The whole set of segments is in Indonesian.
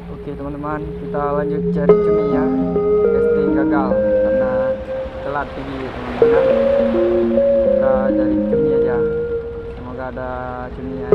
Oke teman-teman, kita lanjut cari cumi ya. Casting gagal karena telat pergi teman-teman ya. Kita cari cumi aja, semoga ada cumi ya.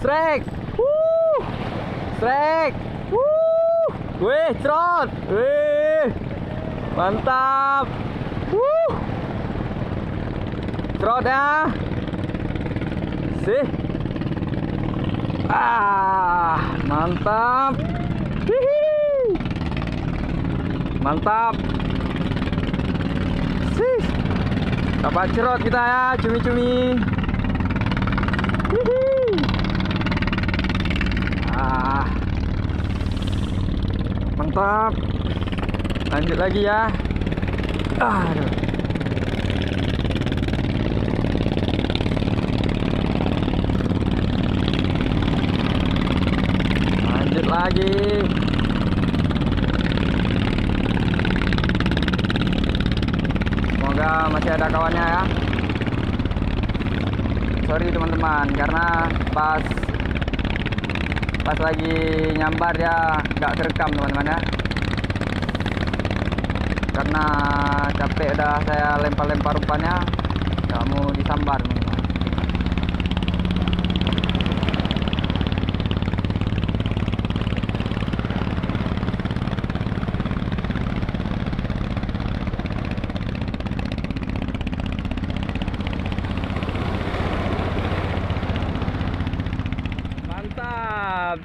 Strike. Strike. Wih, cerot. Wih. Mantap. Cerot ya. Sih. Mantap. Hihi. Mantap. Sih. Dapat cerot kita ya, cumi-cumi. Hihi. Mantap. Lanjut lagi ya. Aduh. Lanjut lagi. Semoga masih ada kawannya ya. Sorry teman-teman, karena pas lagi nyambar ya nggak terekam teman-teman ya, karena capek dah saya lempar-lempar umpannya, nggak mau disambar teman-teman.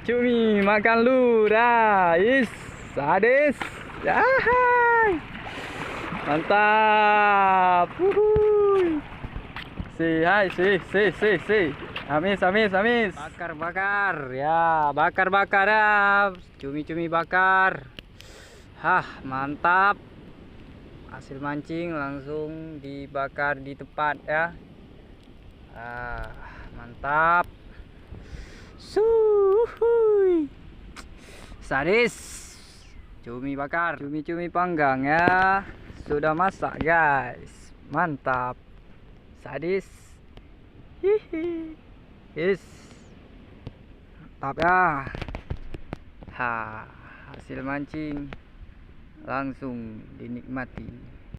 Cumi. nih, makan lu dah. Is, sadis. Yahai. Mantap. Wuhui. Hai, si. Amis. Bakar. Ya, bakar ya. Cumi-cumi bakar. Hah, mantap. Hasil mancing langsung dibakar di tempat ya. Mantap. Suhui. Sadis. Cumi bakar, cumi panggang ya. Sudah masak guys. Mantap. Sadis. Hihi. Yes. Mantap ya. Hasil mancing langsung dinikmati.